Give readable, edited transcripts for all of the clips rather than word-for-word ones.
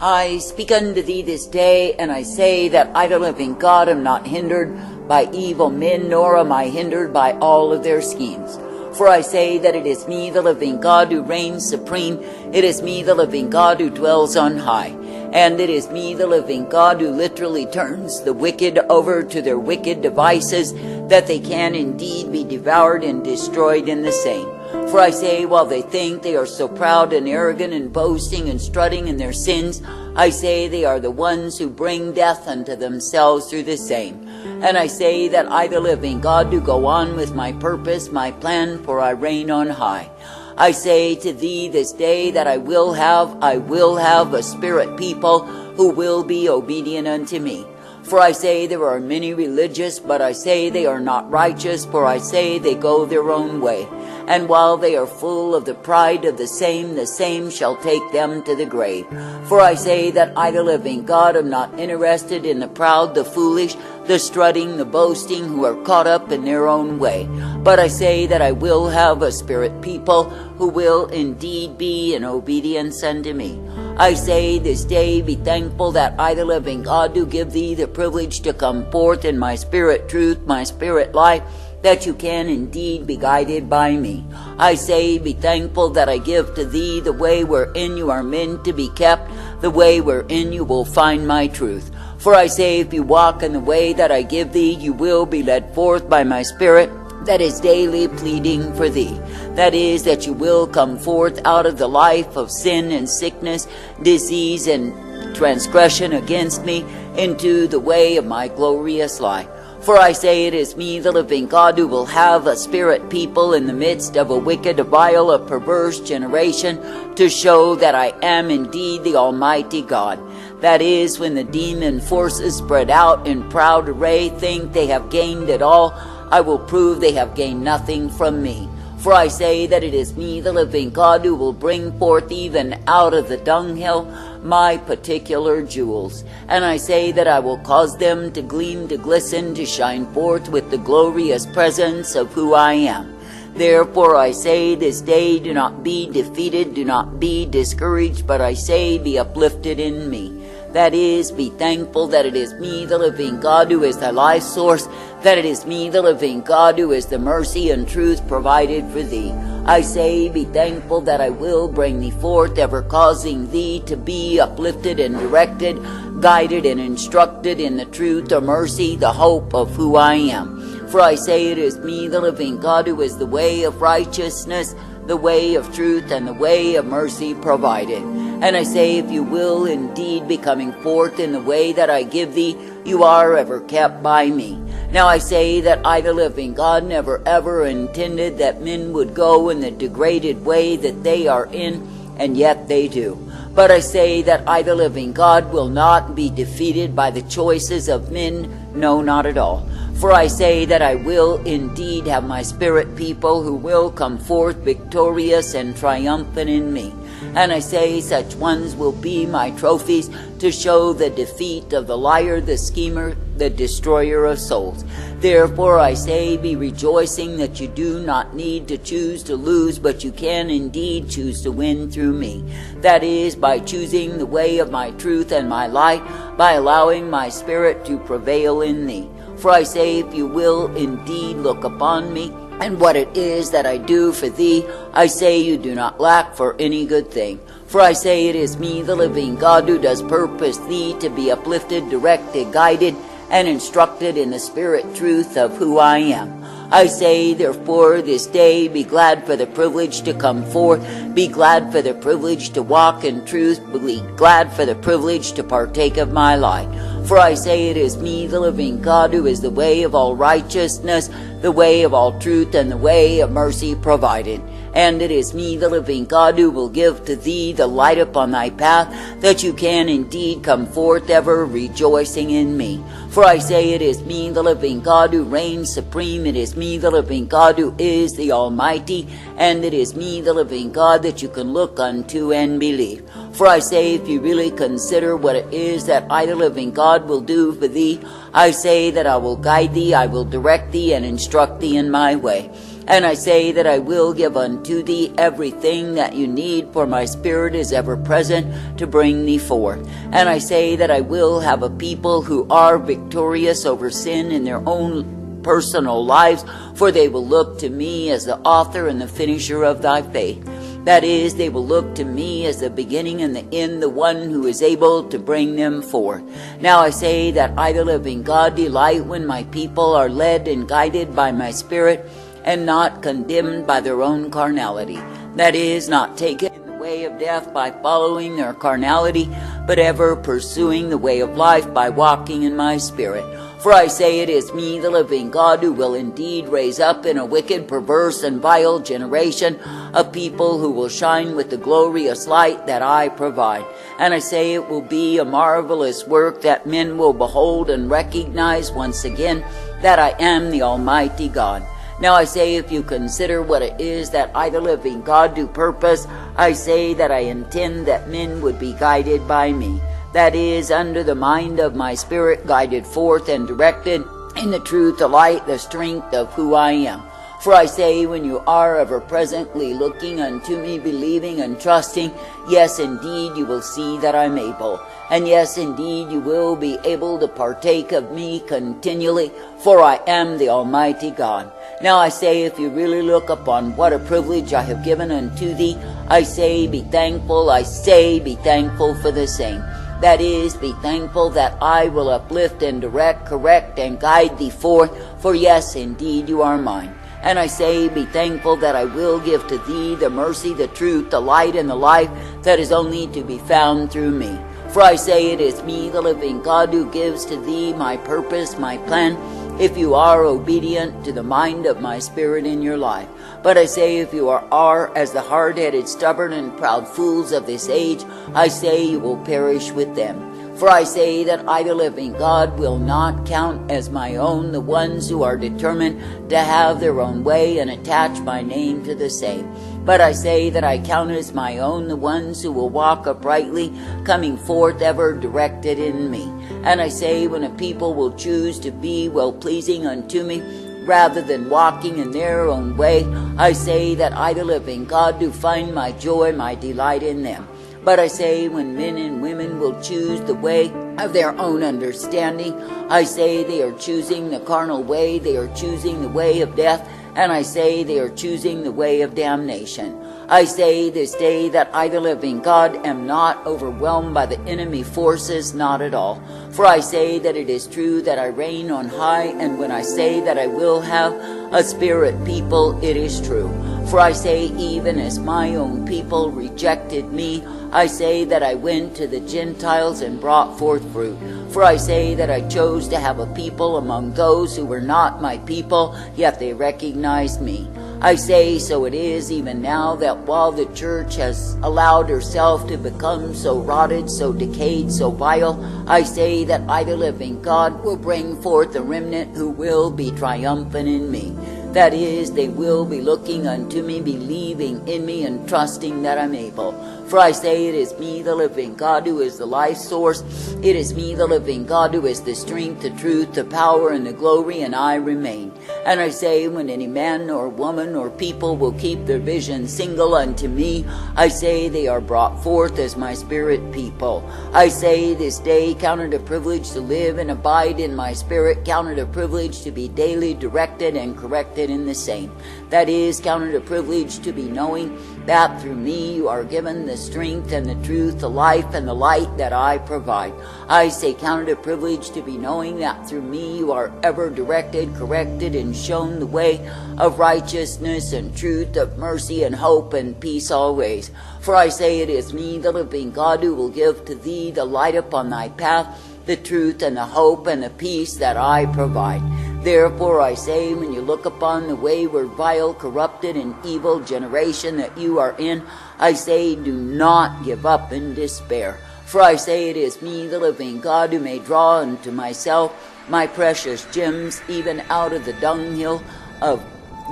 I speak unto thee this day, and I say that I, the living God, am not hindered by evil men, nor am I hindered by all of their schemes. For I say that it is me, the living God, who reigns supreme. It is me, the living God, who dwells on high. And it is me, the living God, who literally turns the wicked over to their wicked devices, that they can indeed be devoured and destroyed in the same. For I say, while they think they are so proud and arrogant and boasting and strutting in their sins, I say they are the ones who bring death unto themselves through the same. And I say that I, the living God, do go on with my purpose, my plan, for I reign on high. I say to thee this day that I will have a spirit people who will be obedient unto me. For I say there are many religious, but I say they are not righteous, for I say they go their own way. And while they are full of the pride of the same shall take them to the grave. For I say that I, the living God, am not interested in the proud, the foolish, the strutting, the boasting, who are caught up in their own way. But I say that I will have a spirit people who will indeed be in obedience unto me. I say this day, be thankful that I, the living God, do give thee the privilege to come forth in my spirit truth, my spirit life, that you can indeed be guided by me. I say, be thankful that I give to thee the way wherein you are meant to be kept, the way wherein you will find my truth. For I say, if you walk in the way that I give thee, you will be led forth by my spirit, that is daily pleading for thee. That is, that you will come forth out of the life of sin and sickness, disease and transgression against me, into the way of my glorious life. For I say it is me, the living God, who will have a spirit people in the midst of a wicked, a vile, a perverse generation, to show that I am indeed the Almighty God. That is, when the demon forces spread out in proud array think they have gained it all, I will prove they have gained nothing from me. For I say that it is me, the living God, who will bring forth even out of the dunghill my particular jewels. And I say that I will cause them to gleam, to glisten, to shine forth with the glorious presence of who I am. Therefore I say this day, do not be defeated, do not be discouraged, but I say be uplifted in me. That is, be thankful that it is me, the living God, who is thy life source, that it is me, the living God, who is the mercy and truth provided for thee. I say, be thankful that I will bring thee forth, ever causing thee to be uplifted and directed, guided and instructed in the truth or mercy, the hope of who I am. For I say it is me, the living God, who is the way of righteousness, the way of truth, and the way of mercy provided. And I say, if you will indeed be coming forth in the way that I give thee, you are ever kept by me. Now I say that I, the living God, never ever intended that men would go in the degraded way that they are in, and yet they do. But I say that I, the living God, will not be defeated by the choices of men, no, not at all. For I say that I will indeed have my spirit people who will come forth victorious and triumphant in me. And I say such ones will be my trophies to show the defeat of the liar, the schemer, the destroyer of souls. Therefore I say, be rejoicing that you do not need to choose to lose, but you can indeed choose to win through me. That is, by choosing the way of my truth and my light, by allowing my spirit to prevail in thee. For I say, if you will indeed look upon me, and what it is that I do for thee, I say you do not lack for any good thing. For I say it is me, the living God, who does purpose thee to be uplifted, directed, guided, and instructed in the spirit truth of who I am. I say, therefore, this day, be glad for the privilege to come forth, be glad for the privilege to walk in truth, be glad for the privilege to partake of my light. For I say it is me, the living God, who is the way of all righteousness, the way of all truth, and the way of mercy provided. And it is me, the living God, who will give to thee the light upon thy path, that you can indeed come forth ever rejoicing in me. For I say it is me, the living God, who reigns supreme. It is me, the living God, who is the Almighty. And it is me, the living God, that you can look unto and believe. For I say, if you really consider what it is that I, the living God, will do for thee, I say that I will guide thee, I will direct thee, and instruct thee in my way. And I say that I will give unto thee everything that you need, for my Spirit is ever present to bring thee forth. And I say that I will have a people who are victorious over sin in their own personal lives, for they will look to me as the author and the finisher of thy faith. That is, they will look to me as the beginning and the end, the one who is able to bring them forth. Now I say that I, the living God, delight when my people are led and guided by my Spirit, and not condemned by their own carnality. That is, not taken in the way of death by following their carnality, but ever pursuing the way of life by walking in my Spirit. For I say it is me, the living God, who will indeed raise up in a wicked, perverse, and vile generation a people who will shine with the glorious light that I provide. And I say it will be a marvelous work that men will behold and recognize once again that I am the Almighty God. Now I say, if you consider what it is that I, the living God, do purpose, I say that I intend that men would be guided by me. That is, under the mind of my Spirit, guided forth and directed in the truth, the light, the strength of who I am. For I say, when you are ever presently looking unto me, believing and trusting, yes, indeed, you will see that I'm able. And yes, indeed, you will be able to partake of me continually, for I am the Almighty God. Now I say, if you really look upon what a privilege I have given unto thee, I say, be thankful. I say, be thankful for the same. That is, be thankful that I will uplift and direct, correct, and guide thee forth, for yes, indeed, you are mine. And I say, be thankful that I will give to thee the mercy, the truth, the light, and the life that is only to be found through me. For I say, it is me, the living God, who gives to thee my purpose, my plan, if you are obedient to the mind of my Spirit in your life. But I say, if you are as the hard-headed, stubborn, and proud fools of this age, I say you will perish with them. For I say that I, the living God, will not count as my own the ones who are determined to have their own way and attach my name to the same. But I say that I count as my own the ones who will walk uprightly, coming forth ever directed in me. And I say, when a people will choose to be well-pleasing unto me, rather than walking in their own way, I say that I, the living God, do find my joy, my delight in them. But I say, when men and women will choose the way of their own understanding, I say they are choosing the carnal way, they are choosing the way of death, and I say they are choosing the way of damnation. I say this day that I, the living God, am not overwhelmed by the enemy forces, not at all. For I say that it is true that I reign on high, and when I say that I will have a spirit people, it is true. For I say, even as my own people rejected me, I say that I went to the Gentiles and brought forth fruit. For I say that I chose to have a people among those who were not my people, yet they recognized me. I say, so it is even now, that while the church has allowed herself to become so rotted, so decayed, so vile, I say that I, the living God, will bring forth a remnant who will be triumphant in me. That is, they will be looking unto me, believing in me, and trusting that I'm able. For I say, it is me, the living God, who is the life source. It is me, the living God, who is the strength, the truth, the power, and the glory, and I remain. And I say, when any man or woman or people will keep their vision single unto me, I say they are brought forth as my spirit people. I say this day, count it a privilege to live and abide in my spirit. Count it a privilege to be daily directed and corrected in the same. That is, count it a privilege to be knowing that through me you are given the strength and the truth, the life and the light that I provide. I say, count it a privilege to be knowing that through me you are ever directed, corrected, and shown the way of righteousness and truth, of mercy and hope and peace always. For I say, it is me, the living God, who will give to thee the light upon thy path, the truth and the hope and the peace that I provide. Therefore I say, when you look upon the wayward, vile, corrupted, and evil generation that you are in, I say, do not give up in despair. For I say, it is me, the living God, who may draw unto myself my precious gems, even out of the dunghill of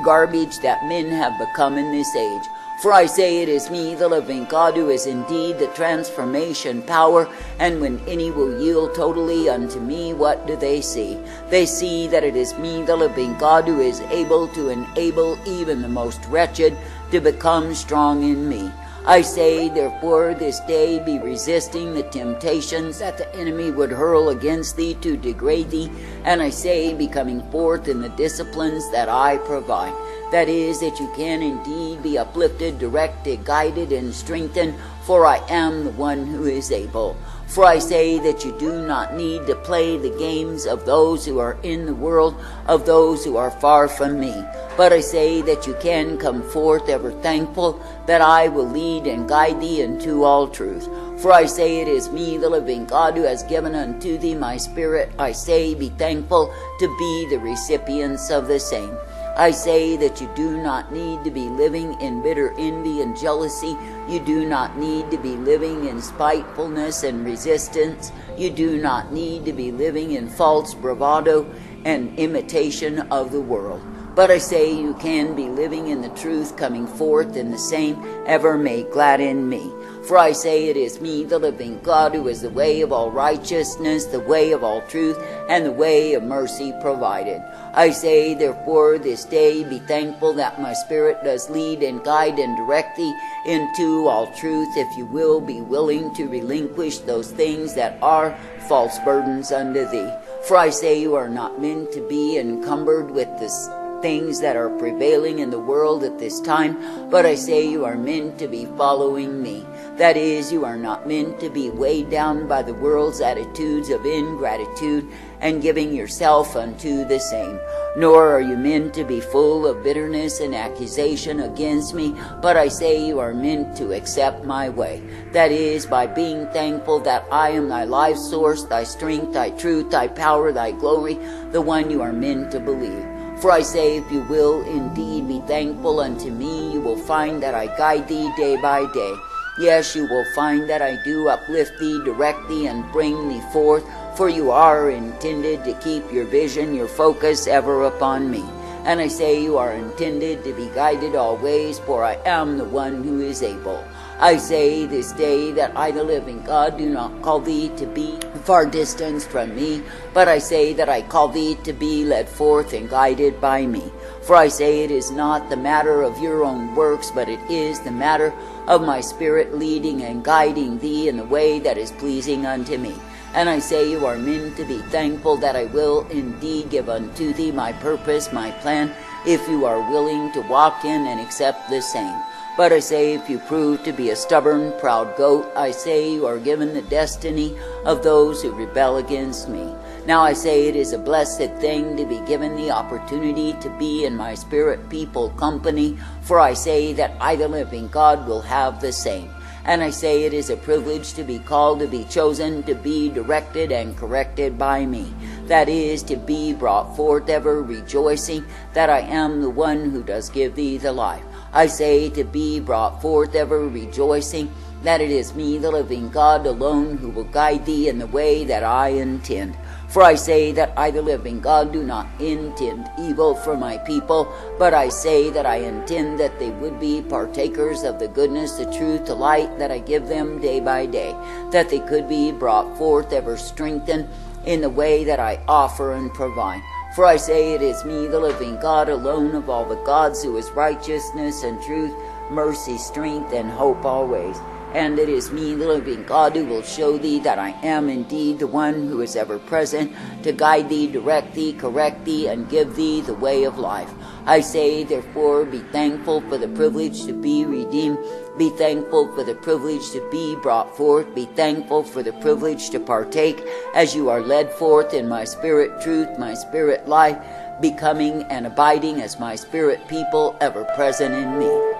garbage that men have become in this age. For I say it is me, the living God, who is indeed the transformation power. And when any will yield totally unto me, what do they see? They see that it is me, the living God, who is able to enable even the most wretched to become strong in me. I say, therefore, this day be resisting the temptations that the enemy would hurl against thee to degrade thee. And I say, be coming forth in the disciplines that I provide. That is, that you can indeed be uplifted, directed, guided, and strengthened, for I am the one who is able. For I say that you do not need to play the games of those who are in the world, of those who are far from me. But I say that you can come forth ever thankful that I will lead and guide thee into all truth. For I say it is me, the living God, who has given unto thee my spirit. I say, be thankful to be the recipients of the same. I say that you do not need to be living in bitter envy and jealousy. You do not need to be living in spitefulness and resistance. You do not need to be living in false bravado and imitation of the world. But I say you can be living in the truth, coming forth in the same, ever made glad in me. For I say it is me, the living God, who is the way of all righteousness, the way of all truth, and the way of mercy provided. I say, therefore, this day be thankful that my spirit does lead and guide and direct thee into all truth, if you will be willing to relinquish those things that are false burdens unto thee. For I say you are not meant to be encumbered with this things that are prevailing in the world at this time, but I say you are meant to be following me. That is, you are not meant to be weighed down by the world's attitudes of ingratitude and giving yourself unto the same. Nor are you meant to be full of bitterness and accusation against me, but I say you are meant to accept my way. That is, by being thankful that I am thy life source, thy strength, thy truth, thy power, thy glory, the one you are meant to believe. For I say, if you will indeed be thankful unto me, you will find that I guide thee day by day. Yes, you will find that I do uplift thee, direct thee, and bring thee forth, for you are intended to keep your vision, your focus ever upon me. And I say you are intended to be guided always, for I am the one who is able. I say this day that I, the living God, do not call thee to be far distant from me, but I say that I call thee to be led forth and guided by me. For I say it is not the matter of your own works, but it is the matter of my spirit leading and guiding thee in the way that is pleasing unto me. And I say you are meant to be thankful that I will indeed give unto thee my purpose, my plan, if you are willing to walk in and accept the same. But I say if you prove to be a stubborn, proud goat, I say you are given the destiny of those who rebel against me. Now I say it is a blessed thing to be given the opportunity to be in my spirit people company, for I say that I, the living God, will have the same. And I say it is a privilege to be called, to be chosen, to be directed and corrected by me. That is, to be brought forth ever rejoicing that I am the one who does give thee the life. I say to be brought forth ever rejoicing that it is me, the living God, alone who will guide thee in the way that I intend. For I say that I, the living God, do not intend evil for my people, but I say that I intend that they would be partakers of the goodness, the truth, the light that I give them day by day, that they could be brought forth ever strengthened in the way that I offer and provide. For I say it is me, the living God, alone of all the gods, who is righteousness and truth, mercy, strength, and hope always. And it is me, the living God, who will show thee that I am indeed the one who is ever present to guide thee, direct thee, correct thee, and give thee the way of life. I say, therefore, be thankful for the privilege to be redeemed. Be thankful for the privilege to be brought forth. Be thankful for the privilege to partake as you are led forth in my spirit truth, my spirit life, becoming and abiding as my spirit people ever present in me.